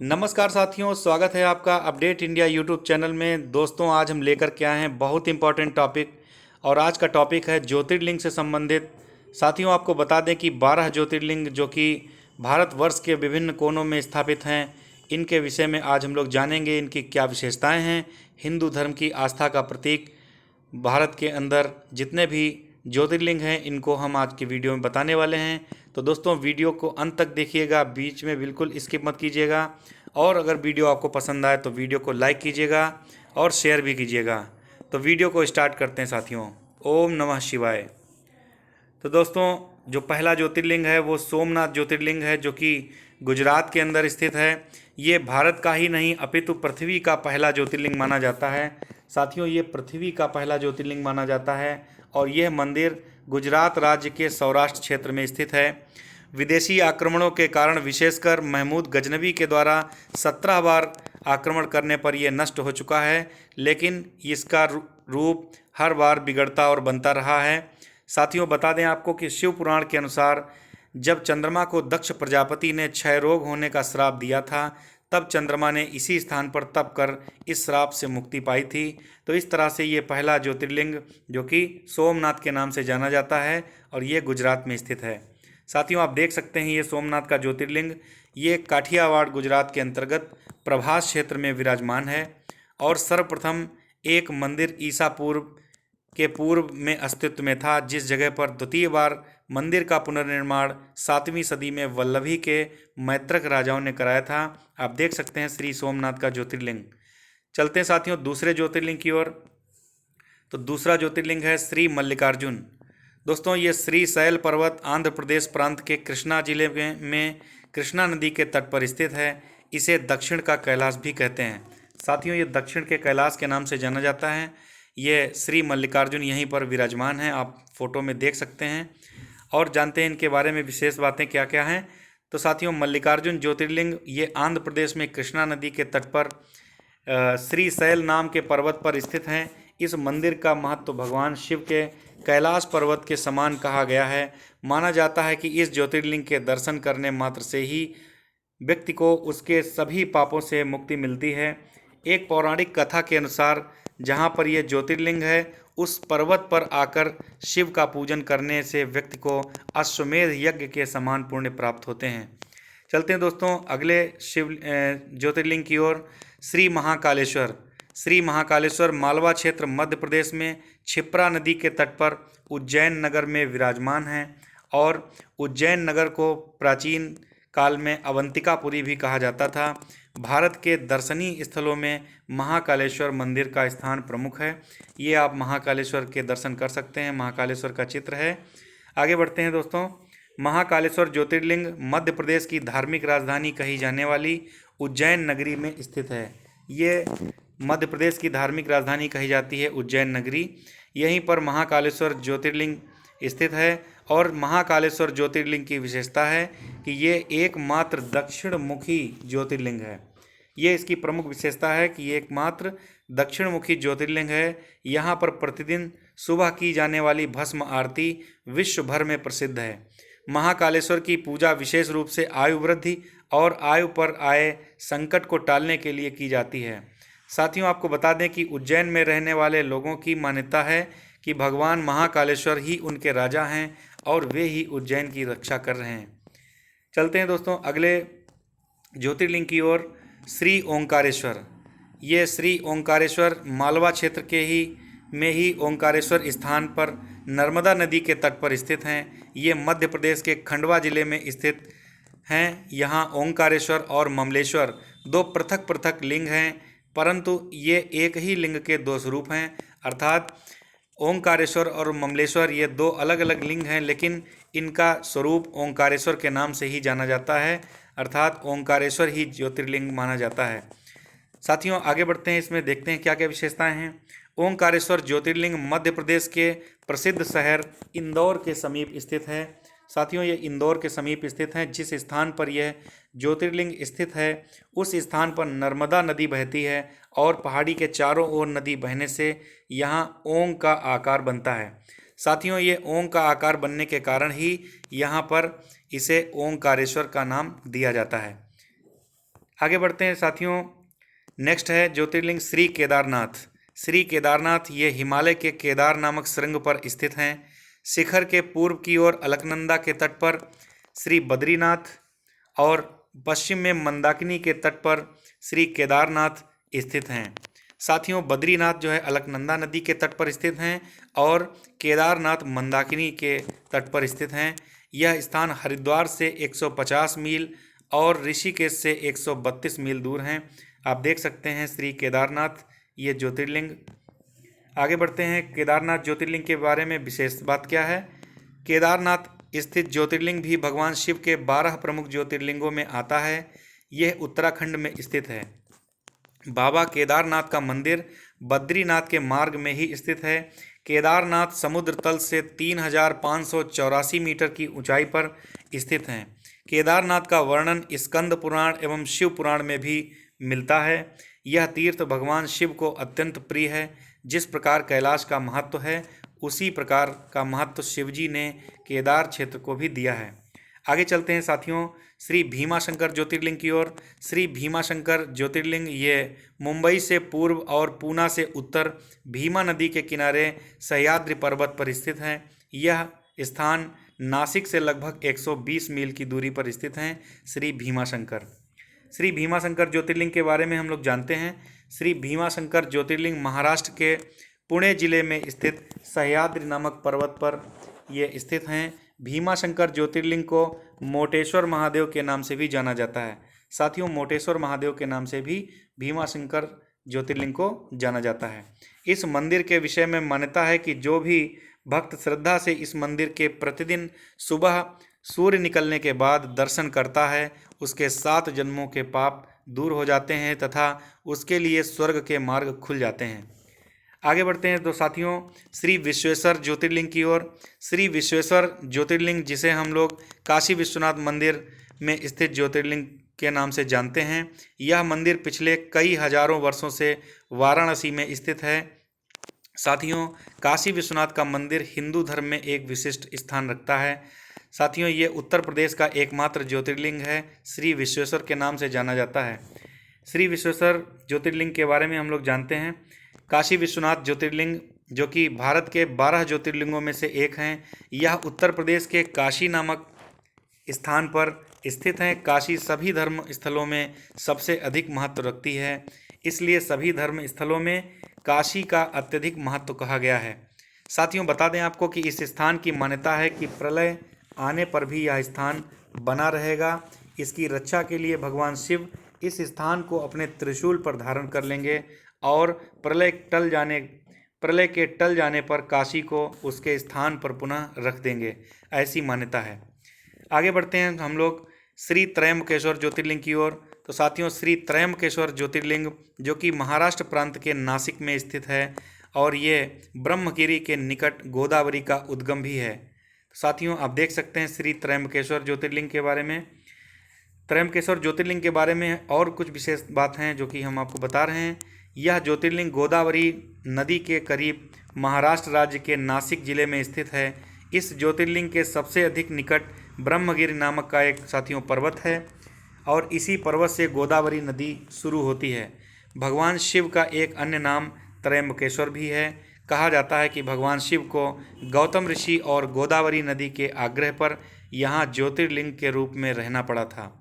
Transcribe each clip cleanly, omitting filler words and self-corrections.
नमस्कार साथियों, स्वागत है आपका अपडेट इंडिया यूट्यूब चैनल में। दोस्तों, आज हम लेकर के आए हैं बहुत इंपॉर्टेंट टॉपिक। और आज का टॉपिक है ज्योतिर्लिंग से संबंधित। साथियों, आपको बता दें कि 12 ज्योतिर्लिंग जो कि भारतवर्ष के विभिन्न कोनों में स्थापित हैं, इनके विषय में आज हम लोग जानेंगे। इनकी क्या विशेषताएं हैं। हिंदू धर्म की आस्था का प्रतीक भारत के अंदर जितने भी ज्योतिर्लिंग हैं, इनको हम आज की वीडियो में बताने वाले हैं। तो दोस्तों, वीडियो को अंत तक देखिएगा, बीच में बिल्कुल स्किप मत कीजिएगा। और अगर वीडियो आपको पसंद आए तो वीडियो को लाइक कीजिएगा और शेयर भी कीजिएगा। तो वीडियो को स्टार्ट करते हैं साथियों। ओम नमः शिवाय। तो दोस्तों, जो पहला ज्योतिर्लिंग है वो सोमनाथ ज्योतिर्लिंग है, जो कि गुजरात के अंदर स्थित है। ये भारत का ही नहीं अपितु पृथ्वी का पहला ज्योतिर्लिंग माना जाता है। साथियों, ये पृथ्वी का पहला ज्योतिर्लिंग माना जाता है और यह मंदिर गुजरात राज्य के सौराष्ट्र क्षेत्र में स्थित है। विदेशी आक्रमणों के कारण, विशेषकर महमूद गजनवी के द्वारा 17 बार आक्रमण करने पर यह नष्ट हो चुका है, लेकिन इसका रूप हर बार बिगड़ता और बनता रहा है। साथियों, बता दें आपको कि शिव पुराण के अनुसार जब चंद्रमा को दक्ष प्रजापति ने क्षय रोग होने का श्राप दिया था, तब चंद्रमा ने इसी स्थान पर तप कर इस श्राप से मुक्ति पाई थी। तो इस तरह से ये पहला ज्योतिर्लिंग जो कि सोमनाथ के नाम से जाना जाता है और ये गुजरात में स्थित है। साथियों, आप देख सकते हैं ये सोमनाथ का ज्योतिर्लिंग, ये काठियावाड़ गुजरात के अंतर्गत प्रभास क्षेत्र में विराजमान है। और सर्वप्रथम एक मंदिर ईसा पूर्व के पूर्व में अस्तित्व में था, जिस जगह पर द्वितीय बार मंदिर का पुनर्निर्माण 7वीं सदी में वल्लभी के मैत्रक राजाओं ने कराया था। आप देख सकते हैं श्री सोमनाथ का ज्योतिर्लिंग। चलते हैं साथियों दूसरे ज्योतिर्लिंग की ओर। तो दूसरा ज्योतिर्लिंग है श्री मल्लिकार्जुन। दोस्तों, ये श्री शैल पर्वत आंध्र प्रदेश प्रांत के कृष्णा जिले में कृष्णा नदी के तट पर स्थित है। इसे दक्षिण का कैलाश भी कहते हैं। साथियों, ये दक्षिण के कैलाश के नाम से जाना जाता है। ये श्री मल्लिकार्जुन यहीं पर विराजमान है, आप फोटो में देख सकते हैं। और जानते हैं इनके बारे में विशेष बातें क्या क्या हैं। तो साथियों, मल्लिकार्जुन ज्योतिर्लिंग ये आंध्र प्रदेश में कृष्णा नदी के तट पर श्री शैल नाम के पर्वत पर स्थित हैं। इस मंदिर का महत्व भगवान शिव के कैलाश पर्वत के समान कहा गया है। माना जाता है कि इस ज्योतिर्लिंग के दर्शन करने मात्र से ही व्यक्ति को उसके सभी पापों से मुक्ति मिलती है। एक पौराणिक कथा के अनुसार जहाँ पर यह ज्योतिर्लिंग है, उस पर्वत पर आकर शिव का पूजन करने से व्यक्ति को अश्वमेध यज्ञ के समान पुण्य प्राप्त होते हैं। चलते हैं दोस्तों अगले शिव ज्योतिर्लिंग की ओर। श्री महाकालेश्वर। श्री महाकालेश्वर मालवा क्षेत्र मध्य प्रदेश में क्षिप्रा नदी के तट पर उज्जैन नगर में विराजमान है। और उज्जैन नगर को प्राचीन काल में अवंतिकापुरी भी कहा जाता था। भारत के दर्शनीय स्थलों में महाकालेश्वर मंदिर का स्थान प्रमुख है। ये आप महाकालेश्वर के दर्शन कर सकते हैं, महाकालेश्वर का चित्र है। आगे बढ़ते हैं दोस्तों। महाकालेश्वर ज्योतिर्लिंग मध्य प्रदेश की धार्मिक राजधानी कही जाने वाली उज्जैन नगरी में स्थित है। ये मध्य प्रदेश की धार्मिक राजधानी कही जाती है उज्जैन नगरी। यहीं पर महाकालेश्वर ज्योतिर्लिंग स्थित है। और महाकालेश्वर ज्योतिर्लिंग की विशेषता है कि ये एकमात्र दक्षिण मुखी ज्योतिर्लिंग है। ये इसकी प्रमुख विशेषता है कि ये एकमात्र दक्षिण मुखी ज्योतिर्लिंग है। यहाँ पर प्रतिदिन सुबह की जाने वाली भस्म आरती विश्व भर में प्रसिद्ध है। महाकालेश्वर की पूजा विशेष रूप से आयु वृद्धि और आयु पर आए संकट को टालने के लिए की जाती है। साथियों, आपको बता दें कि उज्जैन में रहने वाले लोगों की मान्यता है कि भगवान महाकालेश्वर ही उनके राजा हैं और वे ही उज्जैन की रक्षा कर रहे हैं। चलते हैं दोस्तों अगले ज्योतिर्लिंग की ओर। श्री ओंकारेश्वर। ये श्री ओंकारेश्वर मालवा क्षेत्र के ही ओंकारेश्वर स्थान पर नर्मदा नदी के तट पर स्थित हैं। ये मध्य प्रदेश के खंडवा जिले में स्थित हैं। यहाँ ओंकारेश्वर और ममलेश्वर दो पृथक पृथक लिंग हैं, परंतु ये एक ही लिंग के दो स्वरूप हैं। अर्थात ओंकारेश्वर और ममलेश्वर ये दो अलग अलग लिंग हैं, लेकिन इनका स्वरूप ओंकारेश्वर के नाम से ही जाना जाता है। अर्थात ओंकारेश्वर ही ज्योतिर्लिंग माना जाता है। साथियों, आगे बढ़ते हैं, इसमें देखते हैं क्या क्या विशेषताएं हैं। ओंकारेश्वर ज्योतिर्लिंग मध्य प्रदेश के प्रसिद्ध शहर इंदौर के समीप स्थित है। साथियों, ये इंदौर के समीप स्थित है। जिस स्थान पर यह ज्योतिर्लिंग स्थित है, उस स्थान पर नर्मदा नदी बहती है और पहाड़ी के चारों ओर नदी बहने से यहाँ ओंग का आकार बनता है। साथियों, ये ओंग का आकार बनने के कारण ही यहाँ पर इसे ओंकारेश्वर का नाम दिया जाता है। आगे बढ़ते हैं साथियों। नेक्स्ट है ज्योतिर्लिंग श्री केदारनाथ। श्री केदारनाथ ये हिमालय के केदार नामक श्रृंग पर स्थित हैं। शिखर के पूर्व की ओर अलकनंदा के तट पर श्री बद्रीनाथ और पश्चिम में मंदाकिनी के तट पर श्री केदारनाथ स्थित हैं। साथियों, बद्रीनाथ जो है अलकनंदा नदी के तट पर स्थित हैं और केदारनाथ मंदाकिनी के तट पर स्थित हैं। यह स्थान हरिद्वार से 150 मील और ऋषिकेश से 132 मील दूर हैं। आप देख सकते हैं श्री केदारनाथ ये ज्योतिर्लिंग। आगे बढ़ते हैं। केदारनाथ ज्योतिर्लिंग के बारे में विशेष बात क्या है। केदारनाथ स्थित ज्योतिर्लिंग भी भगवान शिव के 12 प्रमुख ज्योतिर्लिंगों में आता है। यह उत्तराखंड में स्थित है। बाबा केदारनाथ का मंदिर बद्रीनाथ के मार्ग में ही स्थित है। केदारनाथ समुद्र तल से 3584 मीटर की ऊंचाई पर स्थित हैं। केदारनाथ का वर्णन स्कंद पुराण एवं शिव पुराण में भी मिलता है। यह तीर्थ भगवान शिव को अत्यंत प्रिय है। जिस प्रकार कैलाश का महत्व है उसी प्रकार का महत्व शिवजी ने केदार क्षेत्र को भी दिया है। आगे चलते हैं साथियों श्री भीमाशंकर ज्योतिर्लिंग की ओर। श्री भीमाशंकर ज्योतिर्लिंग ये मुंबई से पूर्व और पूना से उत्तर भीमा नदी के किनारे सह्याद्री पर्वत पर स्थित है। यह स्थान नासिक से लगभग 120 मील की दूरी पर स्थित हैं। श्री भीमाशंकर। श्री भीमाशंकर ज्योतिर्लिंग के बारे में हम लोग जानते हैं। श्री भीमाशंकर ज्योतिर्लिंग महाराष्ट्र के पुणे जिले में स्थित सह्याद्री नामक पर्वत पर ये स्थित हैं। भीमाशंकर ज्योतिर्लिंग को मोटेश्वर महादेव के नाम से भी जाना जाता है। साथियों, मोटेश्वर महादेव के नाम से भी भीमाशंकर ज्योतिर्लिंग को जाना जाता है। इस मंदिर के विषय में मान्यता है कि जो भी भक्त श्रद्धा से इस मंदिर के प्रतिदिन सुबह सूर्य निकलने के बाद दर्शन करता है उसके 7 जन्मों के पाप दूर हो जाते हैं तथा उसके लिए स्वर्ग के मार्ग खुल जाते हैं। आगे बढ़ते हैं तो साथियों श्री विश्वेश्वर ज्योतिर्लिंग की ओर। श्री विश्वेश्वर ज्योतिर्लिंग जिसे हम लोग काशी विश्वनाथ मंदिर में स्थित ज्योतिर्लिंग के नाम से जानते हैं, यह मंदिर पिछले कई हजारों वर्षों से वाराणसी में स्थित है। साथियों, काशी विश्वनाथ का मंदिर हिंदू धर्म में एक विशिष्ट स्थान रखता है। साथियों, ये उत्तर प्रदेश का एकमात्र ज्योतिर्लिंग है। श्री विश्वेश्वर के नाम से जाना जाता है। श्री विश्वेश्वर ज्योतिर्लिंग के बारे में हम लोग जानते हैं। काशी विश्वनाथ ज्योतिर्लिंग जो कि भारत के 12 ज्योतिर्लिंगों में से एक हैं, यह उत्तर प्रदेश के काशी नामक स्थान पर स्थित हैं। काशी सभी धर्म स्थलों में सबसे अधिक महत्व रखती है, इसलिए सभी धर्म स्थलों में काशी का अत्यधिक महत्व कहा गया है। साथियों, बता दें आपको कि इस स्थान की मान्यता है कि प्रलय आने पर भी यह स्थान बना रहेगा। इसकी रक्षा के लिए भगवान शिव इस स्थान को अपने त्रिशूल पर धारण कर लेंगे और प्रलय के टल जाने पर काशी को उसके स्थान पर पुनः रख देंगे, ऐसी मान्यता है। आगे बढ़ते हैं हम लोग श्री त्रयंबकेश्वर ज्योतिर्लिंग की ओर। तो साथियों, श्री त्रयंबकेश्वर ज्योतिर्लिंग जो कि महाराष्ट्र प्रांत के नासिक में स्थित है और ये ब्रह्मगिरी के निकट गोदावरी का उद्गम भी है। साथियों, आप देख सकते हैं श्री त्रयंबकेश्वर ज्योतिर्लिंग के बारे में। त्रयंबकेश्वर ज्योतिर्लिंग के बारे में और कुछ विशेष बात हैं जो कि हम आपको बता रहे हैं। यह ज्योतिर्लिंग गोदावरी नदी के करीब महाराष्ट्र राज्य के नासिक जिले में स्थित है। इस ज्योतिर्लिंग के सबसे अधिक निकट ब्रह्मगिरी नामक का एक साथियों पर्वत है और इसी पर्वत से गोदावरी नदी शुरू होती है। भगवान शिव का एक अन्य नाम त्रयंबकेश्वर भी है। कहा जाता है कि भगवान शिव को गौतम ऋषि और गोदावरी नदी के आग्रह पर यहाँ ज्योतिर्लिंग के रूप में रहना पड़ा था।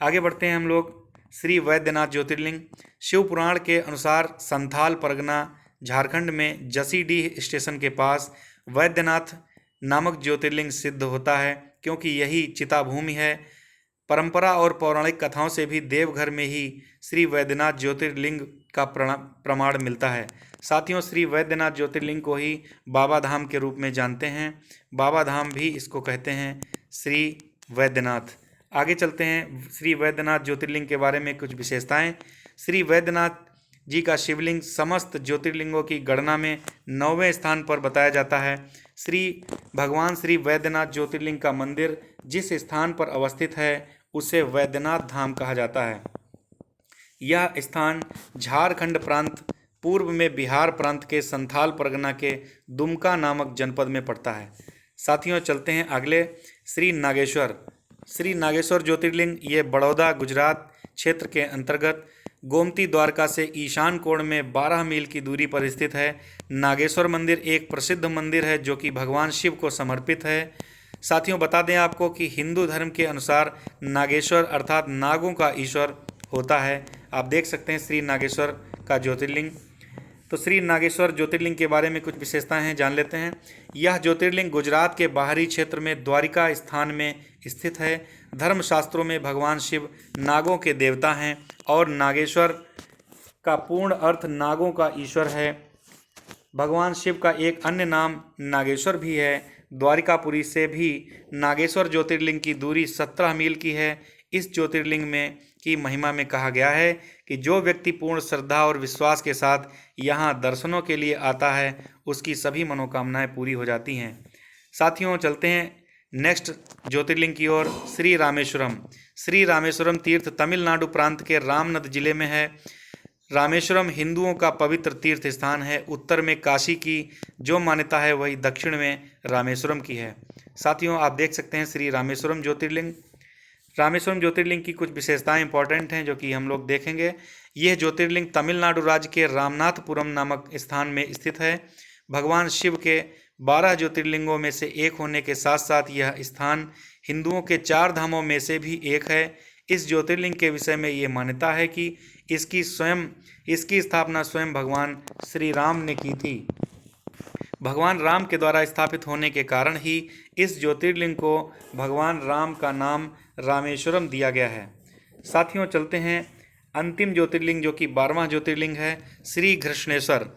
आगे बढ़ते हैं हम लोग श्री वैद्यनाथ ज्योतिर्लिंग। शिव पुराण के अनुसार संथाल परगना झारखंड में जसीडीह स्टेशन के पास वैद्यनाथ नामक ज्योतिर्लिंग सिद्ध होता है, क्योंकि यही चिताभूमि है। परंपरा और पौराणिक कथाओं से भी देवघर में ही श्री वैद्यनाथ ज्योतिर्लिंग का प्रमाण मिलता है। साथियों, श्री वैद्यनाथ ज्योतिर्लिंग को ही बाबा धाम के रूप में जानते हैं। बाबा धाम भी इसको कहते हैं श्री वैद्यनाथ। आगे चलते हैं श्री वैद्यनाथ ज्योतिर्लिंग के बारे में कुछ विशेषताएं। श्री वैद्यनाथ जी का शिवलिंग समस्त ज्योतिर्लिंगों की गणना में 9वें स्थान पर बताया जाता है। भगवान श्री वैद्यनाथ ज्योतिर्लिंग का मंदिर जिस स्थान पर अवस्थित है उसे वैद्यनाथ धाम कहा जाता है। यह स्थान झारखंड प्रांत पूर्व में बिहार प्रांत के संथाल परगना के दुमका नामक जनपद में पड़ता है। साथियों, चलते हैं अगले श्री नागेश्वर। श्री नागेश्वर ज्योतिर्लिंग ये बड़ौदा गुजरात क्षेत्र के अंतर्गत गोमती द्वारका से ईशान कोण में 12 मील की दूरी पर स्थित है। नागेश्वर मंदिर एक प्रसिद्ध मंदिर है जो कि भगवान शिव को समर्पित है। साथियों, बता दें आपको कि हिंदू धर्म के अनुसार नागेश्वर अर्थात नागों का ईश्वर होता है। आप देख सकते हैं श्री नागेश्वर का ज्योतिर्लिंग। तो श्री नागेश्वर ज्योतिर्लिंग के बारे में कुछ विशेषताएं हैं, जान लेते हैं। यह ज्योतिर्लिंग गुजरात के बाहरी क्षेत्र में द्वारिका स्थान में स्थित है। धर्मशास्त्रों में भगवान शिव नागों के देवता हैं और नागेश्वर का पूर्ण अर्थ नागों का ईश्वर है। भगवान शिव का एक अन्य नाम नागेश्वर भी है। द्वारिकापुरी से भी नागेश्वर ज्योतिर्लिंग की दूरी 17 मील की है। इस ज्योतिर्लिंग में की महिमा में कहा गया है कि जो व्यक्ति पूर्ण श्रद्धा और विश्वास के साथ यहाँ दर्शनों के लिए आता है उसकी सभी मनोकामनाएं पूरी हो जाती हैं। साथियों, चलते हैं नेक्स्ट ज्योतिर्लिंग की ओर, श्री रामेश्वरम। श्री रामेश्वरम तीर्थ तमिलनाडु प्रांत के रामनद जिले में है। रामेश्वरम हिंदुओं का पवित्र तीर्थ स्थान है। उत्तर में काशी की जो मान्यता है वही दक्षिण में रामेश्वरम की है। साथियों, आप देख सकते हैं श्री रामेश्वरम ज्योतिर्लिंग। रामेश्वरम ज्योतिर्लिंग की कुछ विशेषताएं इंपॉर्टेंट हैं जो कि हम लोग देखेंगे। यह ज्योतिर्लिंग तमिलनाडु राज्य के रामनाथपुरम नामक स्थान में स्थित है। भगवान शिव के 12 ज्योतिर्लिंगों में से एक होने के साथ साथ यह स्थान हिंदुओं के 4 धामों में से भी एक है। इस ज्योतिर्लिंग के विषय में ये मान्यता है कि इसकी स्थापना स्वयं भगवान श्री राम ने की थी। भगवान राम के द्वारा स्थापित होने के कारण ही इस ज्योतिर्लिंग को भगवान राम का नाम रामेश्वरम दिया गया है। साथियों, चलते हैं अंतिम ज्योतिर्लिंग जो कि 12वां ज्योतिर्लिंग है, श्री घृष्णेश्वर।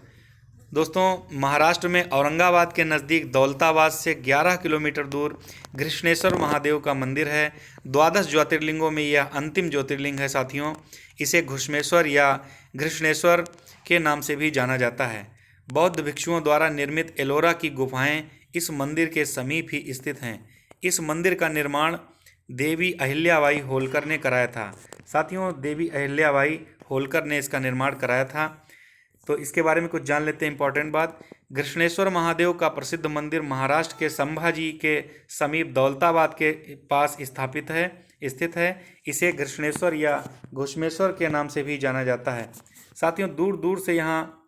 दोस्तों, महाराष्ट्र में औरंगाबाद के नज़दीक दौलताबाद से 11 किलोमीटर दूर घृष्णेश्वर महादेव का मंदिर है। 12 ज्योतिर्लिंगों में यह अंतिम ज्योतिर्लिंग है। साथियों, इसे घृष्णेश्वर या घृष्णेश्वर के नाम से भी जाना जाता है। बौद्ध भिक्षुओं द्वारा निर्मित एलोरा की गुफाएं इस मंदिर के समीप ही स्थित हैं। इस मंदिर का निर्माण देवी अहिल्याबाई होलकर ने कराया था। साथियों, देवी अहिल्याबाई होलकर ने इसका निर्माण कराया था। तो इसके बारे में कुछ जान लेते हैं इंपॉर्टेंट बात। घृष्णेश्वर महादेव का प्रसिद्ध मंदिर महाराष्ट्र के संभाजी के समीप दौलताबाद के पास स्थित है। इसे घृष्णेश्वर या घुष्मेश्वर के नाम से भी जाना जाता है। साथियों, दूर दूर से यहाँ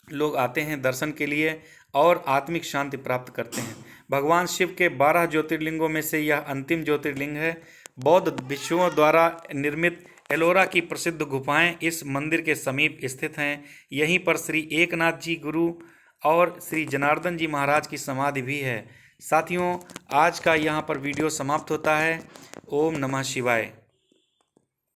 लोग आते हैं दर्शन के लिए और आत्मिक शांति प्राप्त करते हैं। भगवान शिव के 12 ज्योतिर्लिंगों में से यह अंतिम ज्योतिर्लिंग है। बौद्ध भिक्षुओं द्वारा निर्मित एलोरा की प्रसिद्ध गुफाएं इस मंदिर के समीप स्थित हैं। यहीं पर श्री एकनाथ जी गुरु और श्री जनार्दन जी महाराज की समाधि भी है। साथियों, आज का यहाँ पर वीडियो समाप्त होता है। ओम नमः शिवाय।